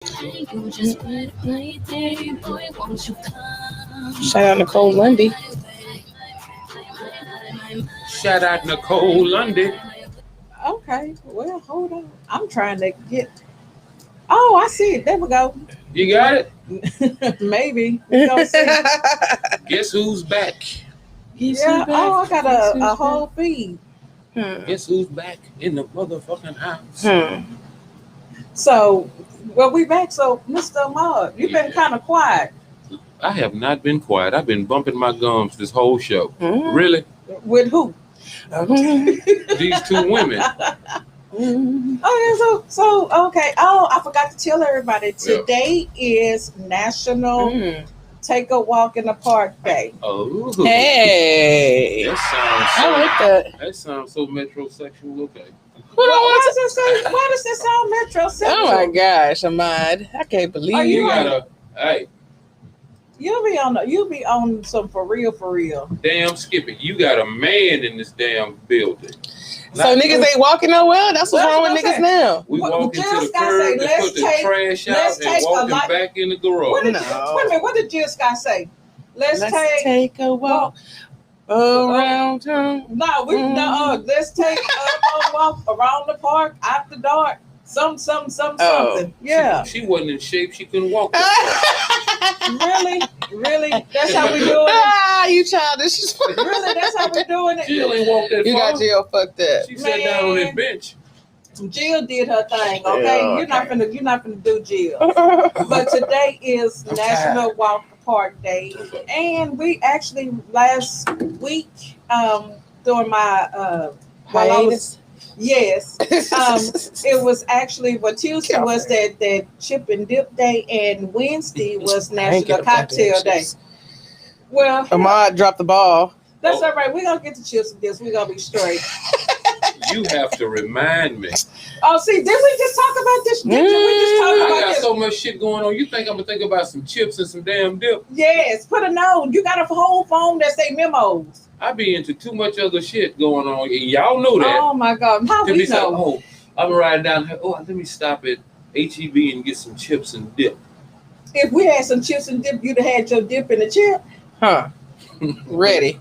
Shout out Nicole Lundy. Shout out Nicole Lundy. Okay, well, hold on. I'm trying to get. Oh, I see it. There we go. You got it? Maybe. We gonna see. Guess who's back? Yeah. Oh, I got a whole feed. Guess who's back in the motherfucking house? So, well, we back. So, Mr. Ahmad, you've been kind of quiet. I have not been quiet. I've been bumping my gums this whole show. Really? With who? These two women. Okay, so okay. Oh, I forgot to tell everybody. Today is National Take a Walk in the Park Day. Oh, hey, that sounds. So, I like that. That sounds so metrosexual. Okay. Why does this sound metrosexual? Oh my gosh, Ahmad, I can't believe you gotta. Hey. You'll be on some for real. Damn, Skippy, you got a man in this damn building. So niggas ain't walking nowhere. That's what's wrong with niggas now. We walk into the curb and put the trash out and walking back in the garage. Wait a minute, what did Jill Scott say? Let's take a walk around town. Let's take a walk around the park after dark. Something. Yeah. She wasn't in shape. She couldn't walk. Really? That's how we doing it? You childish. Really? That's how we doing it? Jill ain't walked that far. You got Jill fucked up. She sat down on that bench. Jill did her thing, okay? You're not gonna do Jill. But today is National Walk the Park Day, and we actually last week during my hiatus. Yes. It was actually, Tuesday was that chip and dip day, and Wednesday was National Cocktail Day. Well, Ahmad dropped the ball. That's all right. We're going to get the chips and dips. We're going to be straight. You have to remind me. Oh, see, did we just talk about this? Did we just talk about I got this? so much shit going on. You think I'm going to think about some chips and some damn dip? Yes. Put a note. You got a whole phone that say memos. I be into too much other shit going on. Y'all know that. Oh my God. How we know? I'm riding down here. Oh, let me stop at HEB and get some chips and dip. If we had some chips and dip, you'd have had your dip and the chip. Huh. Ready.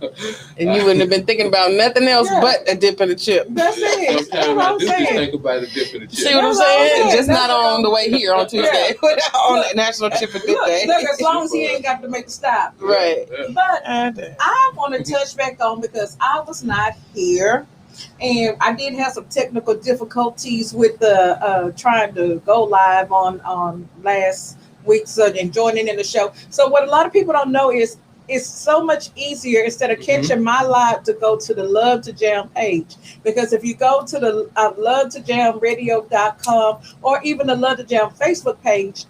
And you wouldn't have been thinking about nothing else but a dip and a chip. That's it. Sometimes I do just think about a dip and a chip. See what I'm saying? Just not on the way here on Tuesday. On National Chip and Dip Day. Look, as long as he ain't got to make a stop. Right. But I want to touch back on, because I was not here. And I did have some technical difficulties with the trying to go live on last week's and joining in the show. So what a lot of people don't know is it's so much easier, instead of catching my live, to go to the Love to Jam page. Because if you go to the lovetojamradio.com or even the Love to Jam Facebook page,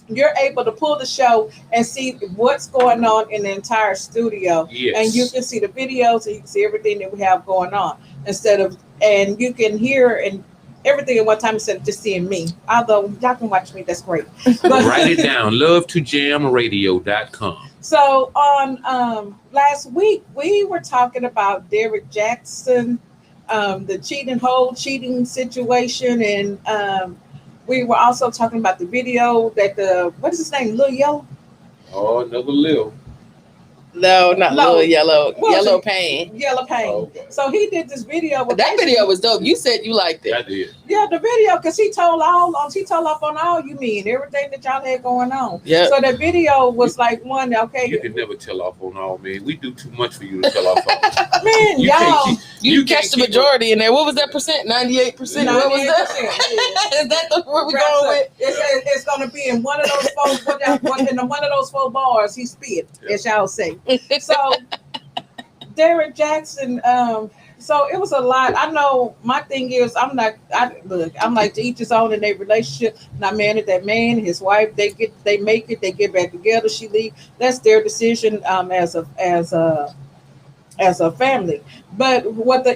you're able to pull the show and see what's going on in the entire studio. Yes. And you can see the videos and you can see everything that we have going on, and you can hear and everything at one time instead of just seeing me. Although y'all can watch me, that's great. But write it down, lovetojamradio.com. So on last week, we were talking about Derek Jackson, the cheating situation, and we were also talking about the video that what is his name, Lil Yellow? Oh, another Lil. No, not Lil Yellow. Yellow Pain. Yellow Pain. Oh, okay. So he did this video. That video was dope. You said you liked it. I did. Yeah, the video, because he told off on all you mean everything that y'all had going on. Yeah. So the video was like one. Okay. You can never tell off on all, man. We do too much for you to tell off on. Man, you catch the majority in there. What was that percent? 98%. What was that? Is that where we going with? It's going to be in one of those one of those 4 bars he spit, as y'all say. So Derek Jackson, so it was a lot. I know my thing is I'm like to each his own in their relationship. Not mad at that man, his wife, they make it, they get back together, she leave. That's their decision as a family. But what the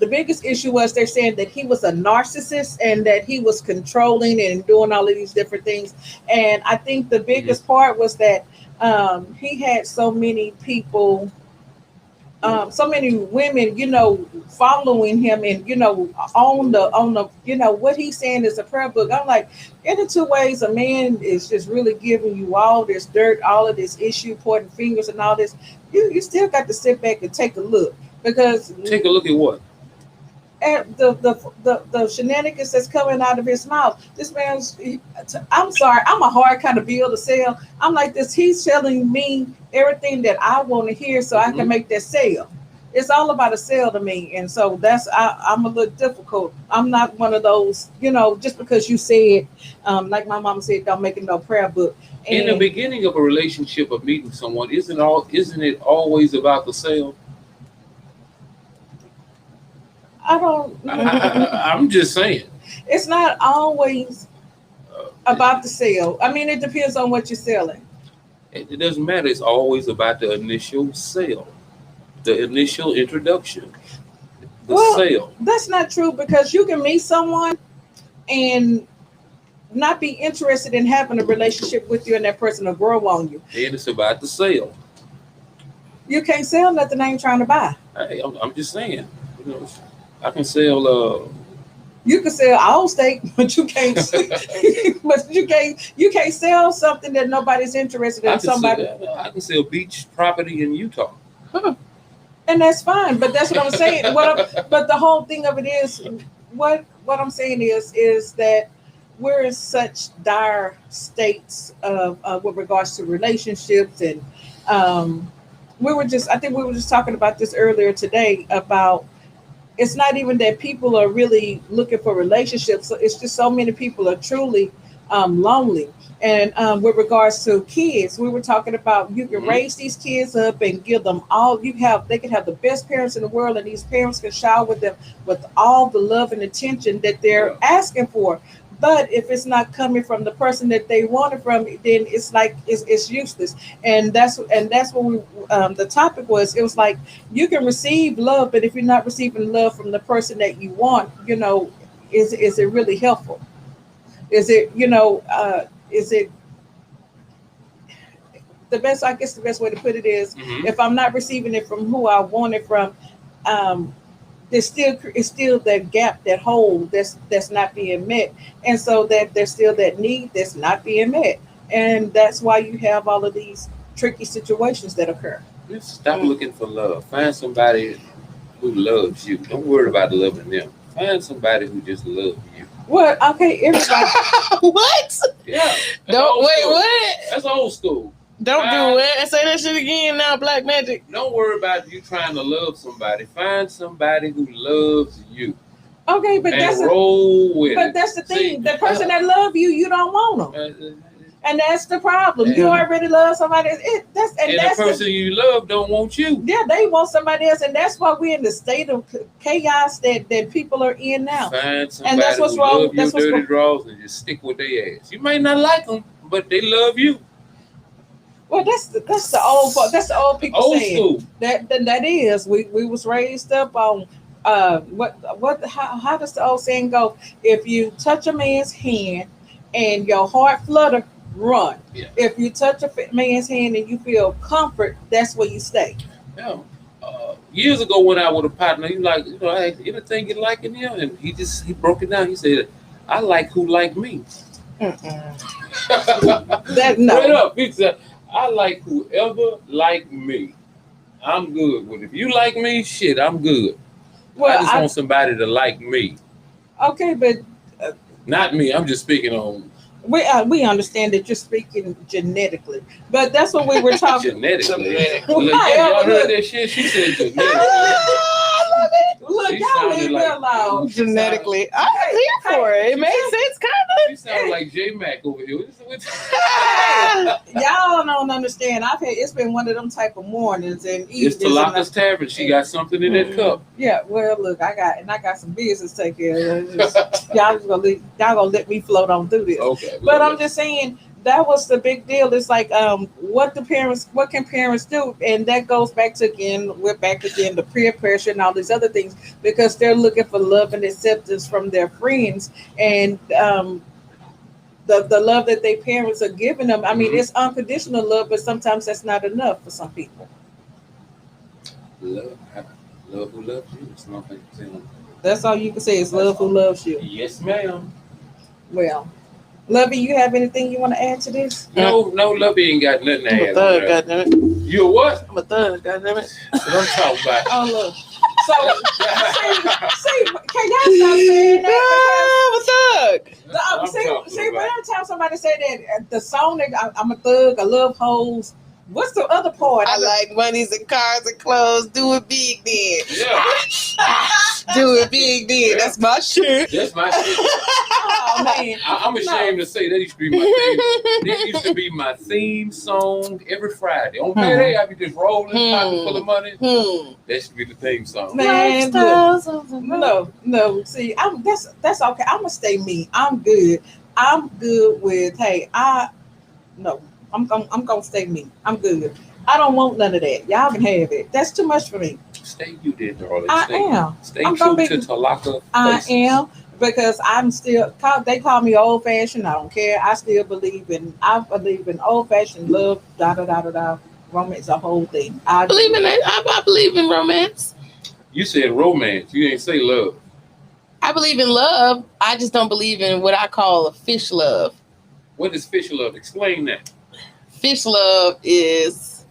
biggest issue was, they're saying that he was a narcissist and that he was controlling and doing all of these different things. And I think the biggest part was that he had so many people so many women, following him, and on the what he's saying is a prayer book. I'm like, in the two ways, a man is just really giving you all this dirt, all of this issue, pointing fingers, and all this. You still got to sit back and take a look, because Take a look at what? at the shenanigans that's coming out of his mouth. This man's, I'm sorry, I'm a hard kind of bill to sell. I'm like this. He's telling me everything that I want to hear so I can make that sale. It's all about a sale to me. And so I'm a little difficult. I'm not one of those, just because you said, like my mama said, don't make it no prayer book. And In the beginning of a relationship, of meeting someone, isn't it always about the sale? I don't. I'm just saying. It's not always about the sale. I mean, it depends on what you're selling. It doesn't matter. It's always about the initial sale, the initial introduction, the sale. That's not true, because you can meet someone and not be interested in having a relationship with you, and that person will grow on you. And it's about the sale. You can't sell nothing I ain't trying to buy. Hey, I'm just saying. I can sell. You can sell all steak, but you can't. You can't sell something that nobody's interested in. I can sell beach property in Utah. And that's fine. But that's what I'm saying. But the whole thing of it is, what I'm saying is that we're in such dire states of with regards to relationships, and I think we were just talking about this earlier today about. It's not even that people are really looking for relationships. So it's just so many people are truly lonely. And with regards to kids, we were talking about you can raise these kids up and give them all they can have the best parents in the world, and these parents can shower them with all the love and attention that they're asking for. But if it's not coming from the person that they want it from, then it's like it's useless. And that's what the topic was. It was like you can receive love, but if you're not receiving love from the person that you want, is it really helpful? Is it is it the best? I guess the best way to put it is if I'm not receiving it from who I want it from, it's still that gap, that hole that's not being met, and so that there's still that need that's not being met, and that's why you have all of these tricky situations that occur. Just stop looking for love. Find somebody who loves you. Don't worry about loving them. Find somebody who just loves you. Well, okay, everybody. What? Yeah. What? That's old school. Don't do it. And say that shit again now, Black Magic. Don't worry about you trying to love somebody. Find somebody who loves you. Okay, but that's the thing. See, the person that loves you, you don't want them. And that's the problem. You already love somebody. That's the person you love don't want you. Yeah, they want somebody else, and that's why we're in the state of chaos that people are in now. Find somebody and that's what's who wrong. love your dirty draws and just stick with their ass. You may not like them, but they love you. Well, that's the old part. That's the old people old saying. School. That is. We was raised up on how does the old saying go? If you touch a man's hand and your heart flutter, run. Yeah. If you touch a man's hand and you feel comfort, that's where you stay. Yeah. Years ago, when I was a partner, he like, hey, anything you like in here, and he broke it down. He said, I like who like me. That no. Straight up, he said, I like whoever like me. I'm good with it. If you like me, shit, I'm good. Well, I just want somebody to like me. Okay, but not me. I'm just speaking on. We understand that you're speaking genetically, but that's what we were talking. Genetically. Y'all heard that shit? She said genetically. I love it. Look, y'all leave me alone. Genetically, I'm here for it. It makes sense, kind of. You sound like J Mac over here. Y'all don't understand. It's been one of them type of mornings and evenings. It's tlakas Tavern. She got something in that cup. Yeah. Well, look, I got some business to take care of. Y'all gonna let me float on through this. Okay. But I'm just saying that was the big deal. It's like what can parents do? And that goes back to the peer pressure and all these other things, because they're looking for love and acceptance from their friends, and the love that their parents are giving them. I mean, it's unconditional love, but sometimes that's not enough for some people. Love who loves you. It's nothing to say. That's all you can say is love who loves you. Yes, ma'am. Well, Lovey, you have anything you want to add to this? No, Lovey ain't got nothing to I'm a add on thug, that. goddammit. You a what? I'm a thug, goddammit. What I'm talking about. Oh, look. So, see, can y'all stop saying that? I'm a thug. That's what I'm See, talking about. every time somebody say that, the song that I'm a thug, I love hoes. What's the other part? I like monies and cars and clothes. Do it big then. Yeah. Do it big then. Yeah. That's my shit. That's my shit. Oh, man. I'm ashamed to say that used to be my theme. That used to be my theme song every Friday. On payday, I be just rolling, pocket full of money. That used to be the theme song. Man, look. No. See, that's okay. I'm gonna stay me. I'm good. I'm good with. Hey, I'm gonna stay me. I'm good. I don't want none of that. Y'all can have it. That's too much for me. Stay you there, darling. I am. Stay I'm true gonna to be- Talaka. I faces. am because I'm still. They call me old fashioned. I don't care. I still believe in. I believe in old fashioned love. Da da da da da. Romance, the whole thing. I believe in it. I believe in romance. You said romance. You ain't say love. I believe in love. I just don't believe in what I call a fish love. What is fish love? Explain that. Fish love is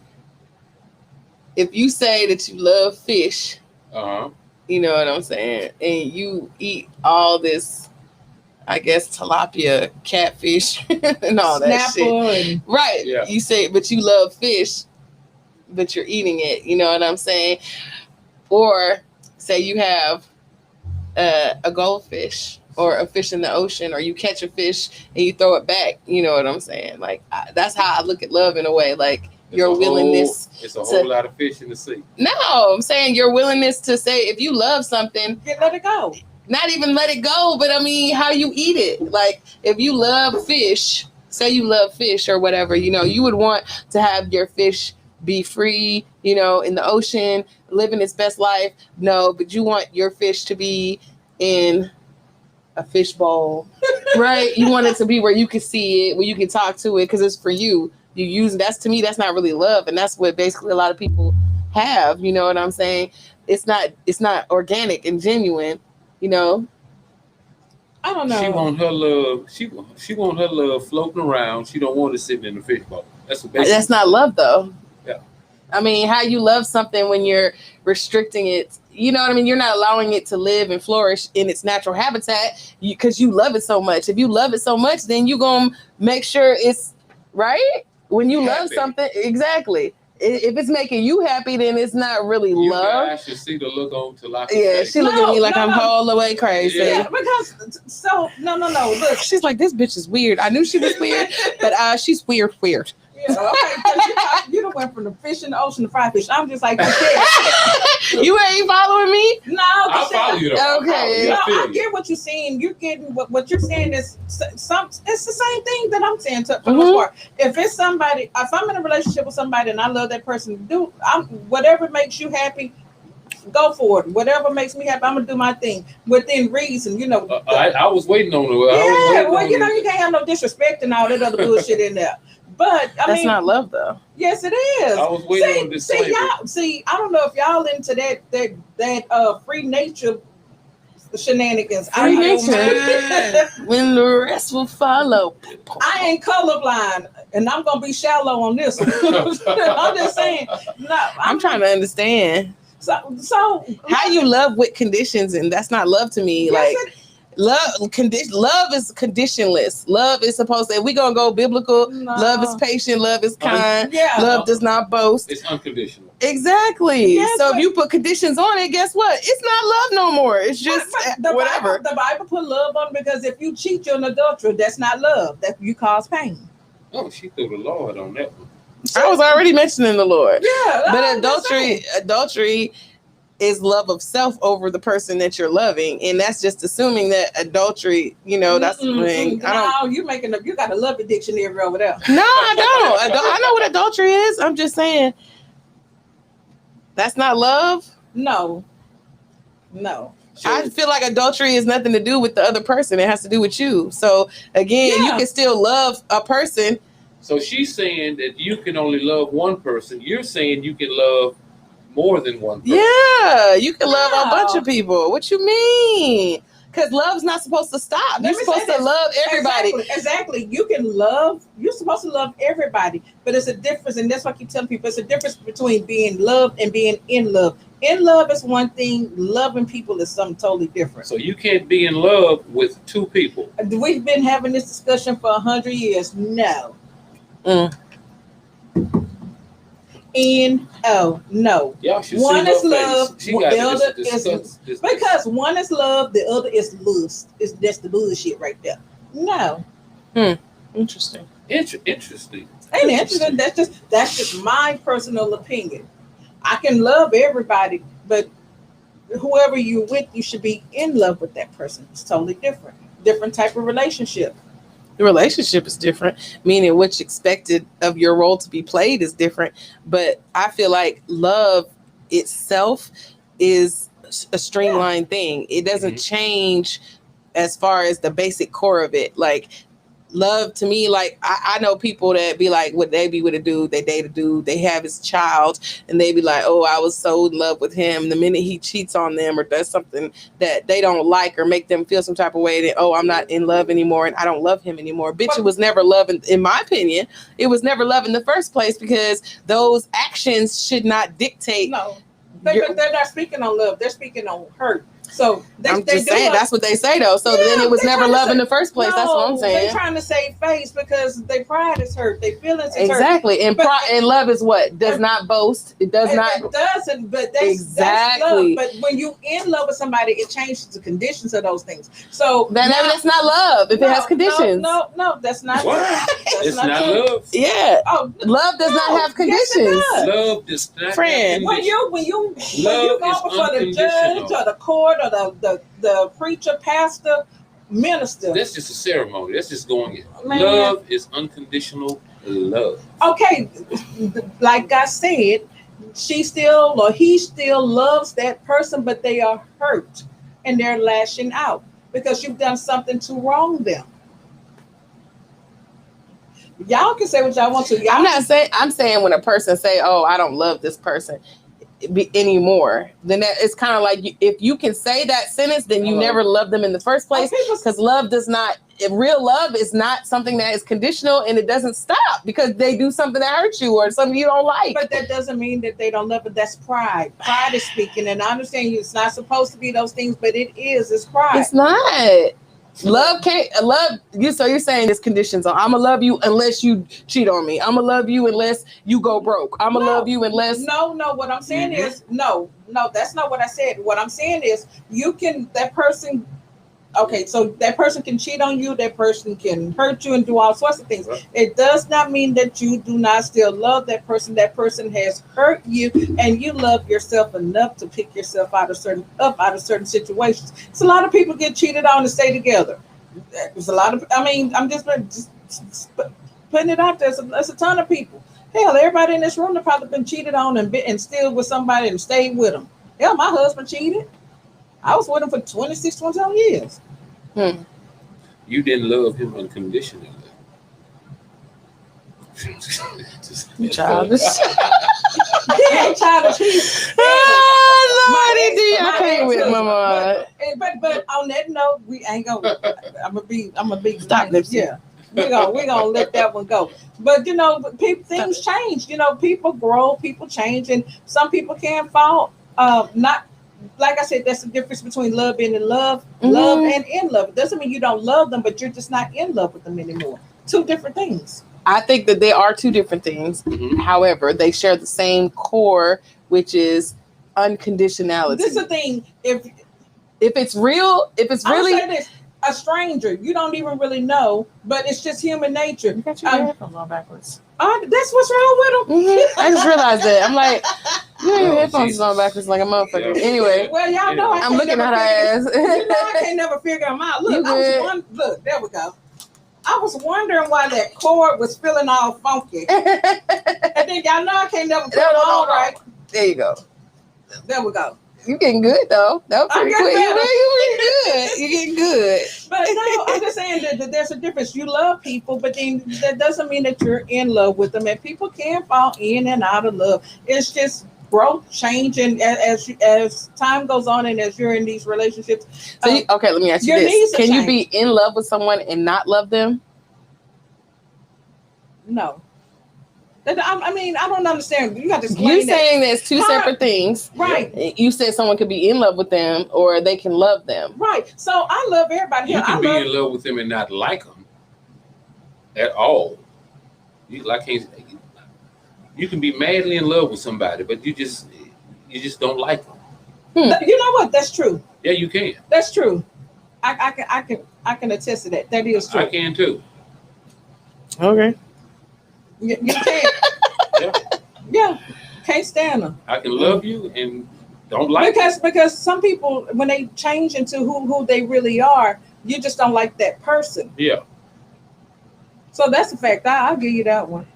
if you say that you love fish, you know what I'm saying, and you eat all this, I guess, tilapia, catfish, and all that shit. Right. Yeah. You say, but you love fish, but you're eating it. You know what I'm saying? Or say you have a goldfish or a fish in the ocean, or you catch a fish and you throw it back. You know what I'm saying? Like, that's how I look at love in a way. Like, your willingness. It's a whole lot of fish in the sea. No, I'm saying your willingness to say, if you love something, let it go. Not even let it go, but I mean, how you eat it. Like, if you love fish, say you love fish or whatever, you know, you would want to have your fish be free, you know, in the ocean, living its best life. No, but you want your fish to be in a fish bowl, right? You want it to be where you can see it, where you can talk to it, because it's for you. You use that's, to me, that's not really love, and that's what basically a lot of people have. You know what I'm saying? It's not organic and genuine. You know. I don't know. She want her love. She want her love floating around. She don't want it sitting in the fish bowl. That's not love, though. Yeah. I mean, how you love something when you're restricting it? You know what I mean? You're not allowing it to live and flourish in its natural habitat because you love it so much. If you love it so much, then you're going to make sure it's right. When you love something, exactly. If it's making you happy, then it's not really love. You guys should see the look on Talaka. Yeah, she look at me like I'm all the way crazy. Yeah, because no. Look, she's like, this bitch is weird. I knew she was weird, but she's weird. Yeah, okay, you done went from the fish in the ocean to fried fish. I'm just like, you ain't following me? No, I follow you though. Okay. I get what you're saying. You're getting what you're saying is some. It's the same thing that I'm saying for the most part. If it's somebody, if I'm in a relationship with somebody and I love that person, whatever makes you happy, go for it. Whatever makes me happy, I'm gonna do my thing within reason. You know. I was waiting on her. Yeah, well, you know, you can't have no disrespect and all that other bullshit in there. But I mean, not love, though. Yes, it is. I was waiting on this. See, I don't know if y'all into that free nature shenanigans. Free nature. When the rest will follow. I ain't colorblind, and I'm gonna be shallow on this one. I'm just saying. No, I'm trying to understand. So how you love with conditions, and that's not love to me. Yes, like. Love is conditionless. Love is supposed to, if we gonna go biblical, love is patient, love is kind, love does not boast. It's unconditional. Exactly. Yes, so if you put conditions on it, guess what? It's not love no more. It's just whatever. The Bible put love on it because if you cheat, you're an adulterer. That's not love. That you cause pain. Oh, she threw the Lord on that one. I was already mentioning the Lord. Yeah. But adultery is love of self over the person that you're loving, and that's just assuming that adultery, you know, that's when you got a love dictionary over there. No, I don't. I know what adultery is. I'm just saying that's not love. No. I feel like adultery has nothing to do with the other person. It has to do with you. So again, you can still love a person. So she's saying that you can only love one person. You're saying you can love more than one person. Yeah, you can love a bunch of people. What you mean? Because love's not supposed to stop. You're supposed to love everybody. Exactly. You're supposed to love everybody, but it's a difference, and that's why I keep telling people it's a difference between being loved and being in love. In love is one thing, loving people is something totally different. So you can't be in love with two people. We've been having this discussion for 100 years. No. No. Y'all should one see is her love, face. She the got other this because one is love, the other is lust. That's the bullshit right there. No. Interesting. Interesting. Ain't interesting. That's just my personal opinion. I can love everybody, but whoever you're with, you should be in love with that person. It's totally different. Different type of relationship. The relationship is different, meaning what's expected of your role to be played is different. But I feel like love itself is a streamlined thing. It doesn't change as far as the basic core of it. Like love to me, like I know people that be like, what they be with a dude, they date a dude, they have his child, and they be like, oh, I was so in love with him. The minute he cheats on them or does something that they don't like or make them feel some type of way, that, oh, I'm not in love anymore and I don't love him anymore. Bitch, it was never love. In my opinion, it was never love in the first place, because those actions should not dictate. No, they're not speaking on love. They're speaking on hurt. So I'm just saying that's what they say though. So then it was never love in the first place. That's what I'm saying. They're trying to save face because their pride is hurt. Their feelings is hurt. Exactly. And and love is what? Does not boast. It does not. It doesn't. But that's love. But when you in love with somebody, it changes the conditions of those things. So that's not love if it has conditions. No, that's not what? love. It's not love. Yeah. Oh, love does not have conditions. Yes, love does not. Friend, when you go before the judge or the court or the preacher, pastor, minister. That's just a ceremony. That's just going in. Love is unconditional love. Okay, like I said, she still or he still loves that person, but they are hurt and they're lashing out because you've done something to wrong them. Y'all can say what y'all want to. I'm saying when a person say, oh, I don't love this person anymore, then it's kind of like if you can say that sentence, then you never loved them in the first place, because love does not, real love is not something that is conditional, and it doesn't stop because they do something that hurts you or something you don't like. But that doesn't mean that they don't love it. That's pride. Pride is speaking, and I understand it's not supposed to be those things, but it is. It's pride. It's not. Love can't love you. So you're saying there's conditions on. I'ma love you unless you cheat on me. I'ma love you unless you go broke. I'ma love you unless. No. What I'm saying is no. That's not what I said. What I'm saying is that person. Okay, so that person can cheat on you. That person can hurt you and do all sorts of things. Right. It does not mean that you do not still love that person. That person has hurt you, and you love yourself enough to pick yourself out of certain situations. So a lot of people get cheated on and stay together. There's a lot of. I mean, I'm just putting it out there. There's a ton of people. Hell, everybody in this room have probably been cheated on and still with somebody and stayed with them. Hell, my husband cheated. I was with him for 27 years. You didn't love him unconditionally. Childish. Yeah, childish. I can't with Mama. But on that note, we ain't gonna. I'm gonna be. Stop this. Yeah. We're gonna let that one go. But things change. People grow, people change, and some people can fall. Not like I said, that's the difference between love being in love, love and in love. It doesn't mean you don't love them, but you're just not in love with them anymore. Two different things. I think that they are two different things. However, they share the same core, which is unconditionality. This is the thing. If it's real, if it's really a stranger you don't even really know, but it's just human nature. You got your headphones on backwards. That's what's wrong with them. I just realized that. I'm like, you have your headphones on backwards like a motherfucker. Yeah. Anyway, well, y'all know I'm looking at her ass. I can't never figure them out. Look, look, there we go. I was wondering why that cord was feeling all funky. And then y'all know I can't never put it on right. There you go. There we go. You getting good though. That was pretty quick. You getting good. But no, I'm just saying that there's a difference. You love people, but then that doesn't mean that you're in love with them. And people can fall in and out of love. It's just growth, change, and as time goes on, and as you're in these relationships. So okay, let me ask you this: can you be in love with someone and not love them? No. I mean, I don't understand. You got to explain. You're saying there's two separate things, right? You said someone could be in love with them, or they can love them, right? So I love everybody. You can be in love with them and not like them at all. You can be madly in love with somebody, but you just don't like them. You know what? That's true. Yeah, you can. That's true. I can attest to that. That is true. I can too. Okay. You can. Yeah. Can't stand them. I can love you and don't like because some people, when they change into who they really are, you just don't like that person. Yeah. So that's a fact. I'll give you that one.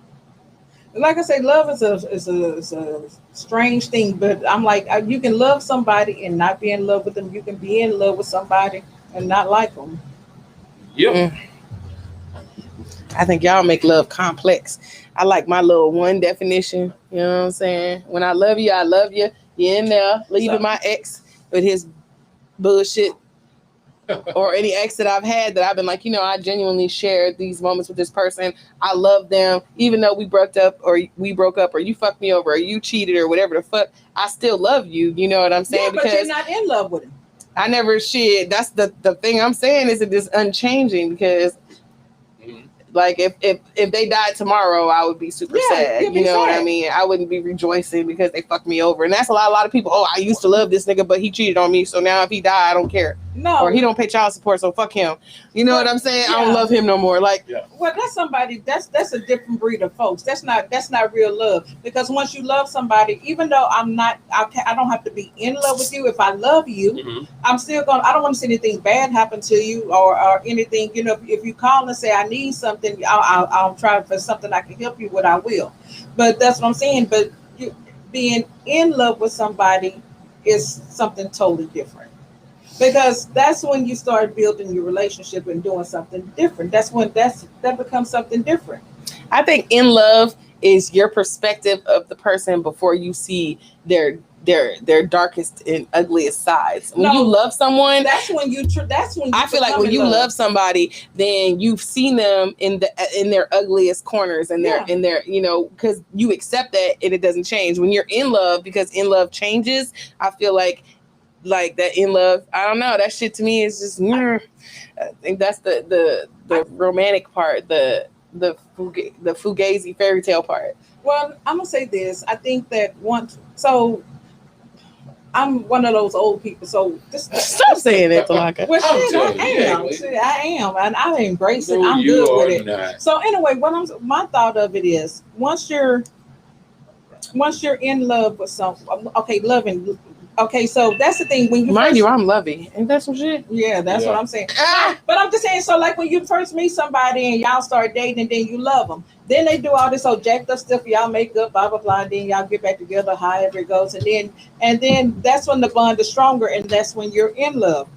Like I say, love is a strange thing, but I'm like, you can love somebody and not be in love with them. You can be in love with somebody and not like them. Yep. I think y'all make love complex. I like my little one definition. You know what I'm saying? When I love you, I love you. You're in there leaving my ex with his bullshit. Or any ex that I've had that I've been like, I genuinely shared these moments with this person. I love them. Even though we broke up or you fucked me over or you cheated or whatever the fuck, I still love you. You know what I'm saying? Yeah, but you're not in love with him. I never shit. That's the thing I'm saying is that it's unchanging because like if they died tomorrow, I would be super sad. You know what I mean? I wouldn't be rejoicing because they fucked me over. And that's a lot of people. Oh, I used to love this nigga, but he cheated on me. So now if he died, I don't care. No. Or he don't pay child support, so fuck him. You know what I'm saying? Yeah. I don't love him no more. Like, well, that's somebody. That's a different breed of folks. That's not real love. Because once you love somebody, even though I don't have to be in love with you. If I love you, I'm still gonna. I don't want to see anything bad happen to you or anything. If you call and say I need something, I'll try for something I can help you with. I will. But that's what I'm saying. But being in love with somebody is something totally different. Because that's when you start building your relationship and doing something different. That's when that becomes something different. I think in love is your perspective of the person before you see their darkest and ugliest sides. When you love someone, that's when you I feel like when you love somebody, then you've seen them in their ugliest corners and in their because you accept that and it doesn't change. When you're in love, because in love changes, I feel like that in love, I don't know, that shit to me is just I think that's the romantic part, the fugazi fairy tale part. Well, I'm gonna say this. I think that I'm one of those old people, so just stop saying it, Talaka. Well, I am, and I embrace it. I'm good with it. Not. So anyway, my thought of it is once you're in love with someone, loving. Okay, so that's the thing. When you I'm loving. Ain't that some shit? Yeah, that's what I'm saying. But I'm just saying, so like when you first meet somebody and y'all start dating and then you love them, then they do all this old jacked up stuff, y'all make up, blah, blah, blah, and then y'all get back together, however it goes. And then that's when the bond is stronger and that's when you're in love.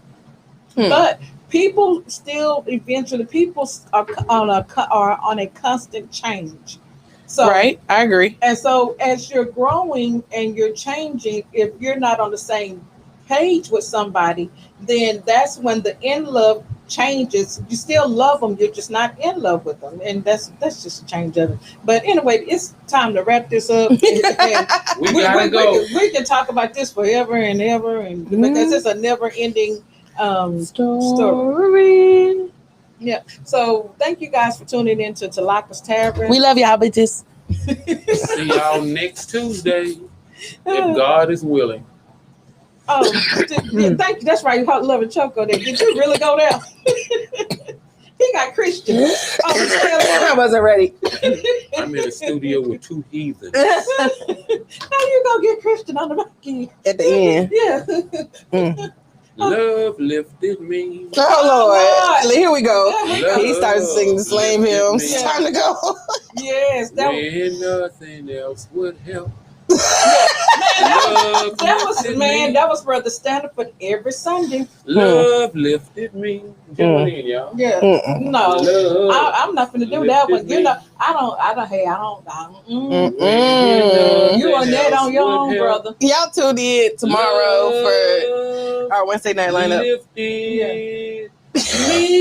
But people still, eventually, people are on a constant change. So, right, I agree. And so as you're growing and you're changing, if you're not on the same page with somebody, then that's when the in love changes. You still love them, you're just not in love with them. And that's just a change of it. But anyway, it's time to wrap this up. We gotta go. We can talk about this forever and ever, and because it's a never ending story. Yeah. So thank you guys for tuning in to Tlakas Tavern. We love y'all, bitches. See y'all next Tuesday, if God is willing. Oh, thank you. That's right. You love and Choco there. Did you really go there? He got Christian. I wasn't ready. I'm in a studio with two heathens. Now you go get Christian on the back end. At the end. Yeah. Love lifted me. Oh Lord. Here we go. Yeah, he started singing the slave hymns. It's time to go. Yes. When nothing else would help. That was Brother Stanford every Sunday. Love lifted me. Get one in, y'all. Yeah. No, I'm not gonna do that one. You know, I don't. You on that on your own, brother. Y'all tune in tomorrow for our Wednesday night lineup. Lifted me.